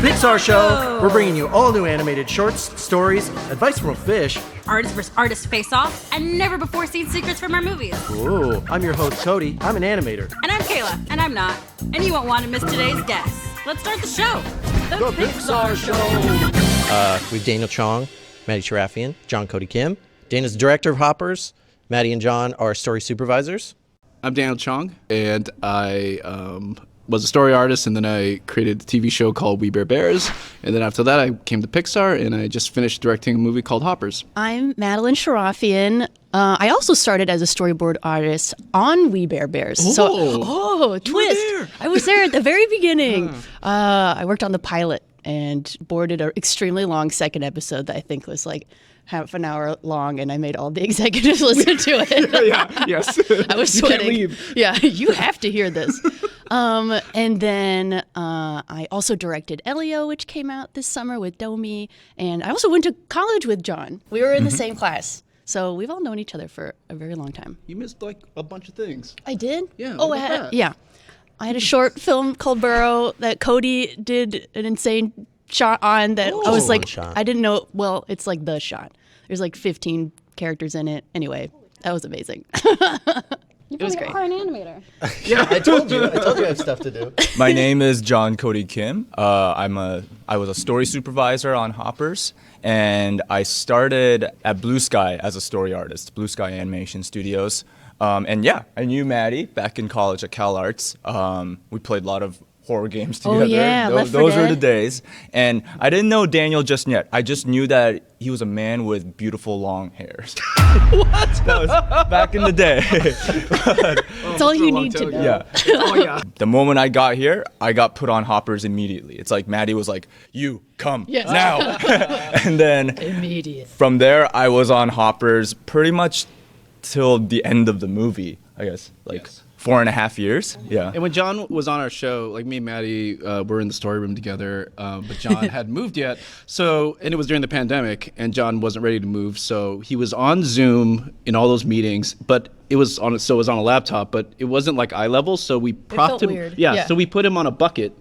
Pixar Show. We're bringing you all new animated shorts, stories, advice from a fish. Artists versus artists face off, and never before seen secrets from our movies. Ooh, I'm your host, Cody. I'm an animator. And I'm Kayla, and I'm not. And you won't want to miss today's guest. Let's start the show. The Pixar Show. We have Daniel Chong, Madeline Sharafian, John Cody Kim. Dana's the director of Hoppers. Maddie and John are story supervisors. I'm Daniel Chong, and I was a story artist, and then I created a TV show called We Bare Bears, and then after that I came to Pixar, and I just finished directing a movie called Hoppers. I'm Madeline Sharafian. I also started as a storyboard artist on We Bare Bears. Twist! I was there at the very beginning. I worked on the pilot and boarded an extremely long second episode that I think was like half an hour long, and I made all the executives listen to it. Yes. I was sweating. You can't leave. Yeah, you have to hear this. And then I also directed Elio, which came out this summer with Domi, and I also went to college with John. We were in the same class, so we've all known each other for a very long time. You missed like a bunch of things. I did? Yeah. I had a short film called Burrow that Cody did an insane shot on that I was like, I didn't know. Well, it's like the shot. There's like 15 characters in it. Anyway, that was amazing. It was great. You are an animator. Yeah, I told you I have stuff to do. My name is John Cody Kim. I was a story supervisor on Hoppers, and I started at Blue Sky as a story artist, Blue Sky Animation Studios. And yeah, I knew Maddie back in college at Cal Arts. We played a lot of horror games together. Oh yeah, those were the days. And I didn't know Daniel just yet. I just knew that he was a man with beautiful long hair. What? That was back in the day. That's all you need to know. Yeah. Oh yeah. The moment I got here, I got put on Hoppers immediately. It's like Maddie was like, "You come now," and then Immediate. From there, I was on Hoppers pretty much till the end of the movie. I guess 4.5 years. Yeah. And when John was on our show, like me and Maddie were in the story room together, but John hadn't moved yet. So, and it was during the pandemic, and John wasn't ready to move. So he was on Zoom in all those meetings, but it was on a laptop, but it wasn't like eye level. So we propped him. Weird. Yeah. So we put him on a bucket.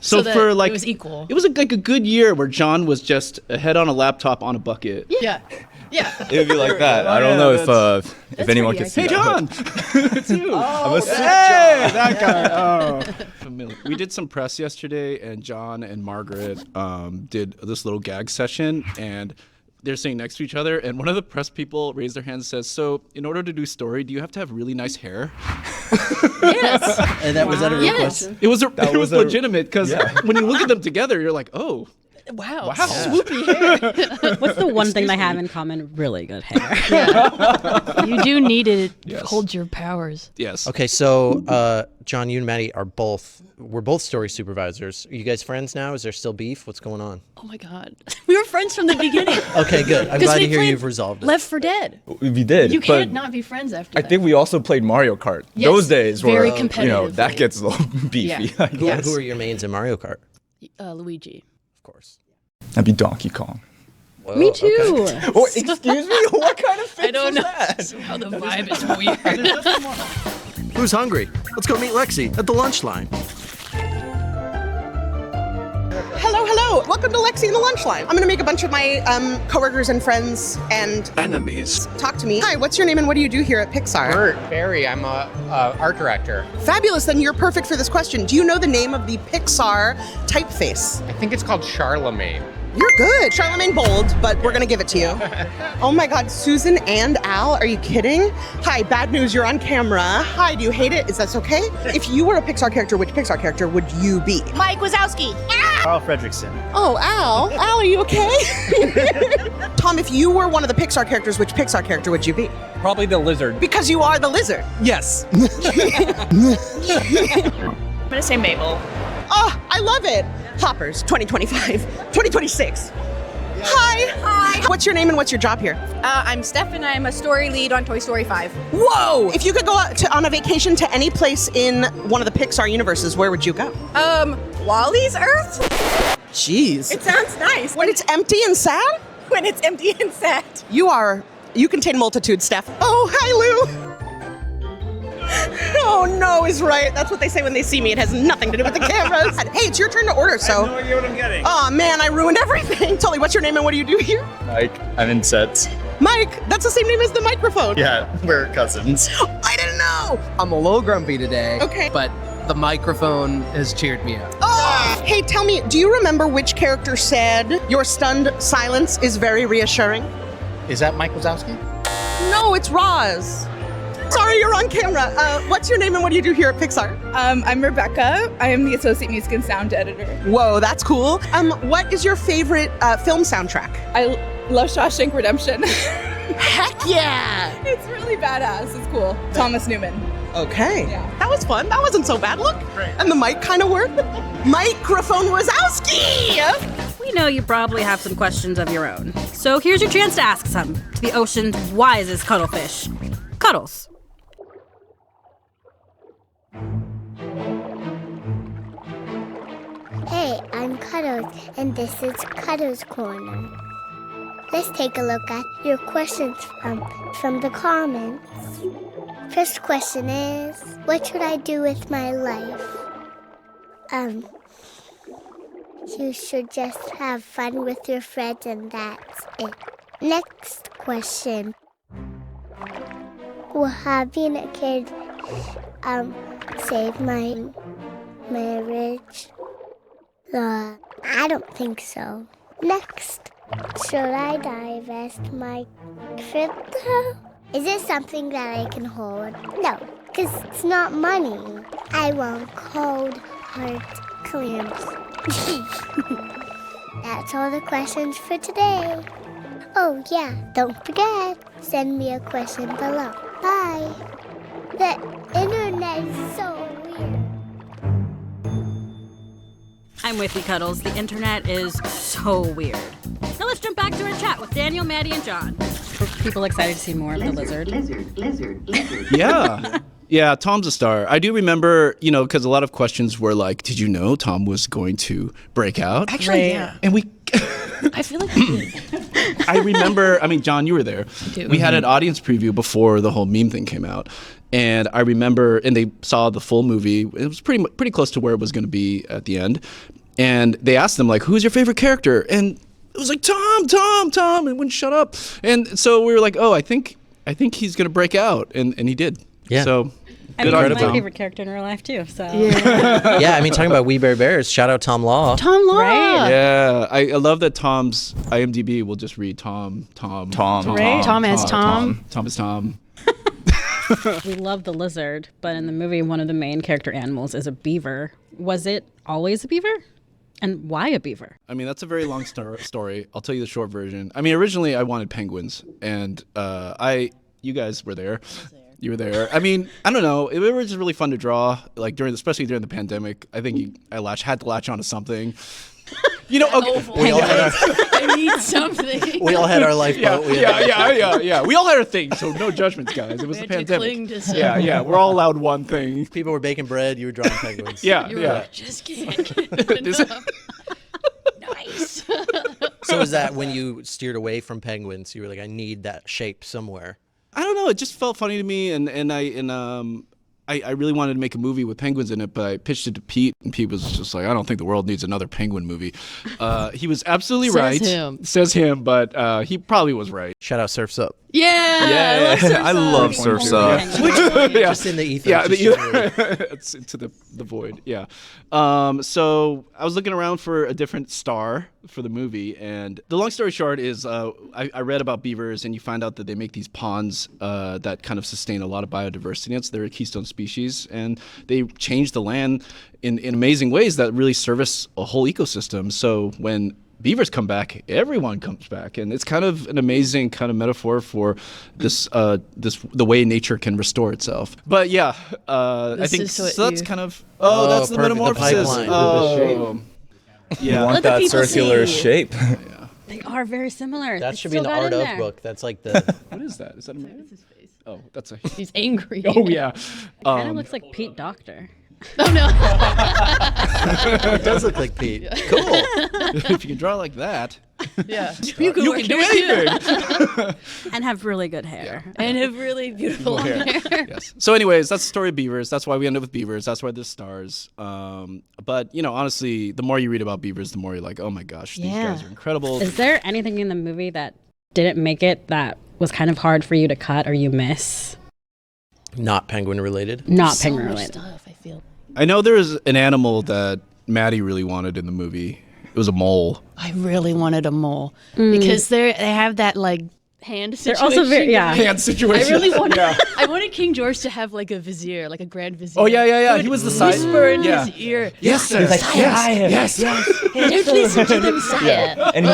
So that for like it was equal. It was like a good year where John was just a head on a laptop on a bucket. Yeah. It would be like that. I don't know if anyone could see Hey, that. John! It's you. Hey, that guy. Oh. Familiar. We did some press yesterday, and John and Margaret did this little gag session, and they're sitting next to each other, and one of the press people raised their hand and says, "So, in order to do story, do you have to have really nice hair?" Yes. And was that a real question? It was legitimate, because when you look at them together, you're like, oh. Wow. Swoopy hair. What's the one thing they have in common? Really good hair. You do need it. Hold your powers. Yes. Okay, so John, you and Maddie we're both story supervisors. Are you guys friends now? Is there still beef? What's going on? Oh my God. We were friends from the beginning. Okay, good. I'm glad to hear you've resolved it. Left 4 Dead. We did. You can't not be friends after that. I think we also played Mario Kart. Yes, Those days very were, competitively. that gets a little beefy. Yeah. Who are your mains in Mario Kart? Luigi. Of course. That'd be Donkey Kong. Whoa, Me too. okay. Oh, excuse me? What kind of fit I don't know. that? Somehow the vibe is weird. Who's hungry? Let's go meet Lexi at the lunch line. Hello. Welcome to Lexi and the Lunch Line. I'm going to make a bunch of my coworkers and friends and Enemies. talk to me. Hi, what's your name and what do you do here at Pixar? Bert Barry, I'm a art director. Fabulous, then you're perfect for this question. Do you know the name of the Pixar typeface? I think it's called Charlemagne. You're good. Charlemagne Bold, but we're going to give it to you. Oh my God, Susan and Al, are you kidding? Hi, bad news, you're on camera. Hi, do you hate it? Is that okay? If you were a Pixar character, which Pixar character would you be? Mike Wazowski. Carl Fredrickson. Oh, Al. Al, are you okay? Tom, if you were one of the Pixar characters, which Pixar character would you be? Probably the lizard. Because you are the lizard. Yes. I'm gonna say Mabel. Oh, I love it. Hoppers, 2025, 2026. Hi. What's your name and what's your job here? I'm Steph and I'm a story lead on Toy Story 5. Whoa! If you could go out on a vacation to any place in one of the Pixar universes, where would you go? Wally's Earth? Jeez. It sounds nice. When it's empty and sad? When it's empty and sad. You contain multitudes, Steph. Oh, hi, Lou. Oh, no is right. That's what they say when they see me. It has nothing to do with the cameras. Hey, it's your turn to order, so. I have no idea what I'm getting. Oh, man, I ruined everything. Tully, what's your name and what do you do here? Mike, I'm in sets. Mike, that's the same name as the microphone. Yeah, we're cousins. I didn't know. I'm a little grumpy today. Okay. But the microphone has cheered me up. Oh, hey, tell me, do you remember which character said, your stunned silence is very reassuring? Is that Mike Wazowski? No, it's Roz. Sorry, you're on camera. What's your name and what do you do here at Pixar? I'm Rebecca. I am the associate music and sound editor. Whoa, that's cool. What is your favorite film soundtrack? I love Shawshank Redemption. Heck yeah! It's really badass. It's cool. Thomas Newman. Okay. Yeah. That was fun. That wasn't so bad. Look. Right. And the mic kind of worked. Microphone Wazowski! We know you probably have some questions of your own. So here's your chance to ask some to the ocean's wisest cuttlefish. Cuddles. Hey, I'm Cuddles, and this is Cuddles Corner. Let's take a look at your questions from the comments. First question is, what should I do with my life? You should just have fun with your friends and that's it. Next question. Will having a kid, save my marriage? I don't think so. Next, should I divest my crypto? Is it something that I can hold? No, because it's not money. I want cold, hard clamps. That's all the questions for today. Oh yeah, don't forget, send me a question below. Bye. The internet is so weird. I'm with you, Cuddles. The internet is so weird. Now let's jump back to our chat with Daniel, Maddie, and John. Are people excited to see more of the lizard? Lizard. Yeah. Yeah, Tom's a star. I do remember, because a lot of questions were like, did you know Tom was going to break out? Actually, yeah. And we... I feel like we did. I remember, John, you were there. We had an audience preview before the whole meme thing came out. And I remember, and they saw the full movie. It was pretty close to where it was going to be at the end. And they asked them, like, who's your favorite character? And it was like, Tom, and wouldn't shut up. And so we were like, oh, I think he's going to break out. And he did. Yeah. So good I on mean, you, my Tom. favorite character in real life, too. So. Yeah, talking about We Bear Bears, shout out Tom Law. Tom Law. Right? Yeah, I love that Tom's IMDb will just read Tom. Right? Tom as Tom. Tom is Tom. We love the lizard, but in the movie, one of the main character animals is a beaver. Was it always a beaver? And why a beaver? That's a very long story. I'll tell you the short version. Originally I wanted penguins, and you guys were there. You were there. I don't know. It was just really fun to draw, like especially during the pandemic. I think I had to latch onto something. Okay. We all had I need something. we all had our lifeboat. Yeah. We all had our thing, so no judgments, guys. It was the pandemic. Cling to something. Yeah. We're all allowed one thing. People were baking bread. You were drawing penguins. Yeah. Just can't get enough. Nice. So is that when you steered away from penguins? You were like, I need that shape somewhere. I don't know. It just felt funny to me, and I really wanted to make a movie with penguins in it, but I pitched it to Pete, and Pete was just like, I don't think the world needs another penguin movie. He was absolutely right. Says him, but he probably was right. Shout out Surf's Up. Yeah. I love Surf's Up. Just in the ether. Yeah, it's into the void. Yeah. So I was looking around for a different star for the movie, and the long story short is I read about beavers, and you find out that they make these ponds that kind of sustain a lot of biodiversity. They're a keystone species, and they change the land in amazing ways that really service a whole ecosystem. So when beavers come back, everyone comes back, and it's kind of an amazing kind of metaphor for the way nature can restore itself. But yeah, I think so. That's kind of that's the perfect, metamorphosis. The Yeah, You want that circular shape. They are very similar. That They should be in still the got art of there. book. That's like the. What is that? Is that a man? His face. Oh, that's a. He's angry. Oh yeah. Kind of looks like Pete Doctor. Oh no. It does look like Pete. Cool. If you can draw like that. Yeah. You can do anything. And have really good hair. And have really beautiful hair. Yes. So, anyways, that's the story of beavers. That's why we end up with beavers. That's why there's stars. But honestly, the more you read about beavers, the more you're like, oh my gosh, these guys are incredible. Is there anything in the movie that didn't make it that was kind of hard for you to cut or you miss? Not penguin related. Not So penguin much related. stuff, I feel. I know there was an animal that Maddie really wanted in the movie. It was a mole. I really wanted a mole because they have that like hand They're situation. also very, yeah. Hand situation. I really wanted. I wanted King George to have like a vizier, like a grand vizier. Oh, yeah. Who He was the would side- whisper in Yeah. his ear. Yes, sir. He's like, yes. Don't listen to them, sire. And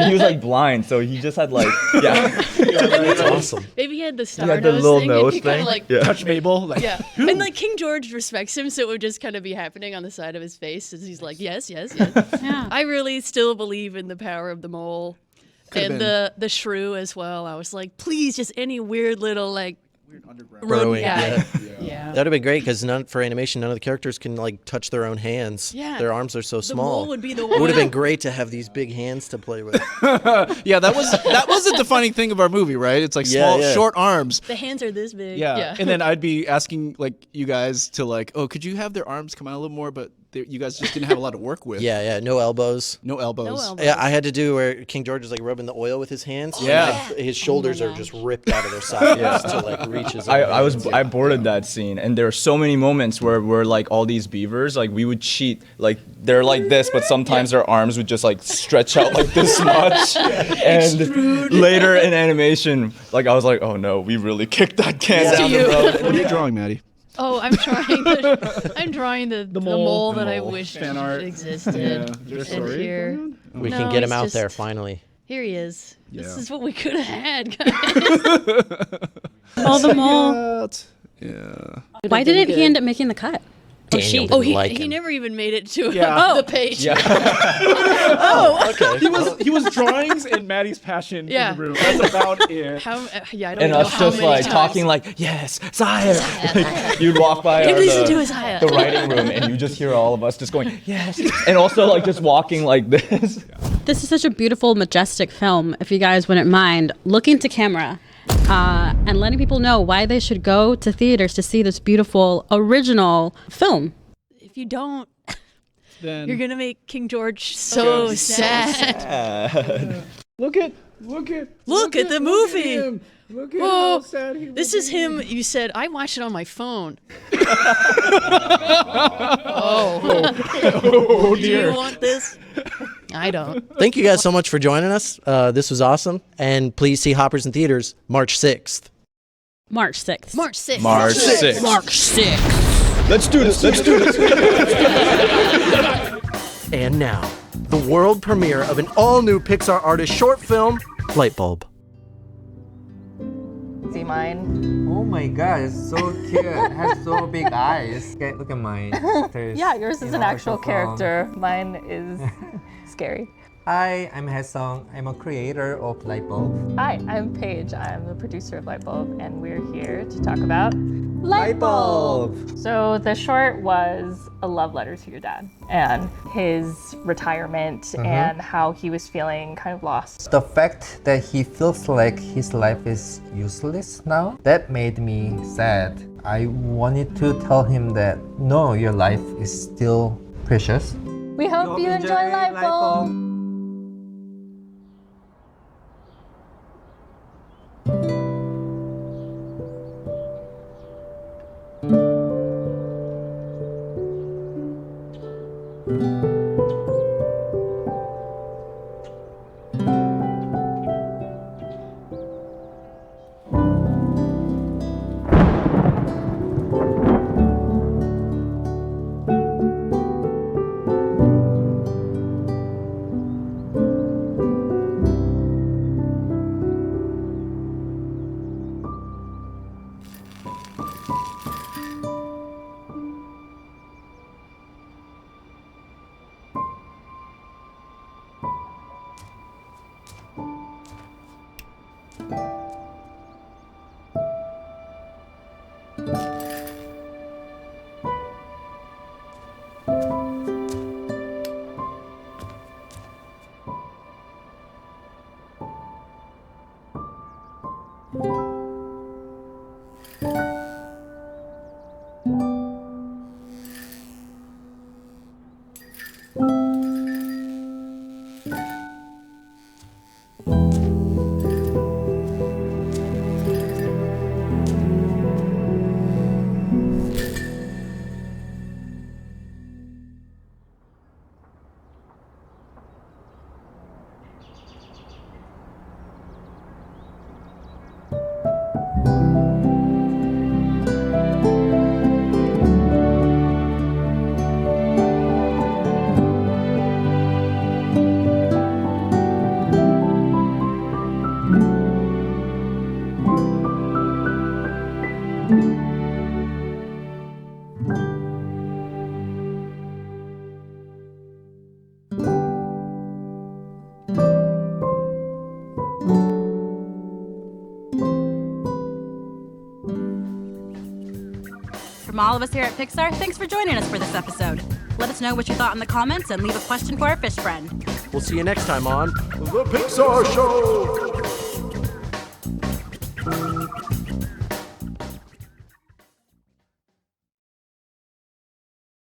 he was like blind, so he just had like That's awesome. Maybe he had the star had the nose little thing. nose and he kinda, thing. like, Yeah. Touch Mabel. Like, yeah. And like King George respects him, so it would just kind of be happening on the side of his face as he's like, yes. Yeah. I really still believe in the power of the mole. And the shrew as well. I was like, please, just any weird little like Burrowing, guy. yeah. That would have been great because for animation, none of the characters can like touch their own hands. Yeah. Their arms are so The small. mole would be the It would have one. been great to have these big hands to play with. Yeah, that was the defining thing of our movie, right? It's like small, short arms. The hands are this big. Yeah. And then I'd be asking like you guys to like, oh, could you have their arms come out a little more? But you guys just didn't have a lot to work with. Yeah. No elbows. No elbows. No elbows. Yeah, I had to do where King George is like rubbing the oil with his hands. and, Yeah. like, his shoulders are just ripped out of their sockets to like reach his. I boarded that scene, and there were so many moments where we're like all these beavers, like we would cheat, like they're like this, but sometimes their arms would just like stretch out like this much. And later in animation, like I was like, oh no, we really kicked that can down the road. What are you drawing, Maddie? Oh, I'm drawing the mole that I wish Fan art. existed. Yeah. Is there a And story here, going We No, can get him he's out just- there finally. here he is. Yeah. This is what we could have had, guys. Oh, the mole. Yeah. Why didn't he end up making the cut? Daniel she. didn't Oh, he like him. never even made it to Yeah. the page. Yeah. He was drawings and Maddie's passion Yeah. in the room. That's about it. I don't And even know us how just many like times. talking like, yes, sire. Like, you'd walk by Hey, listen to the, his higher. the writing room, and you just hear all of us just going, yes. And also like just walking like this. This is such a beautiful, majestic film. If you guys wouldn't mind looking to camera and letting people know why they should go to theaters to see this beautiful, original film. If you don't, Then you're gonna make King George so sad. look at the movie. him. Look at Whoa. how sad he was. This is him. You said I watched it on my phone. Oh Do you want this? I don't. Thank you guys so much for joining us. This was awesome. And please see Hoppers in theaters March 6th. March 6th. March 6th. March 6th. March 6th. Let's do this. Let's do this. And now, the world premiere of an all-new Pixar artist short film, Lightbulb. See mine? Oh my god, it's so cute. It has so big eyes. Okay, look at mine. Yeah, yours is an actual character. Mine is scary. Hi, I'm Haesung. I'm a creator of Lightbulb. Hi, I'm Paige. I'm the producer of Lightbulb, and we're here to talk about Lightbulb! So the short was a love letter to your dad and his retirement and how he was feeling kind of lost. The fact that he feels like his life is useless now, that made me sad. I wanted to tell him that no, your life is still precious. We hope you enjoy Lightbulb. all of us here at Pixar, thanks for joining us for this episode. Let us know what you thought in the comments and leave a question for our fish friend. We'll see you next time on The Pixar Show.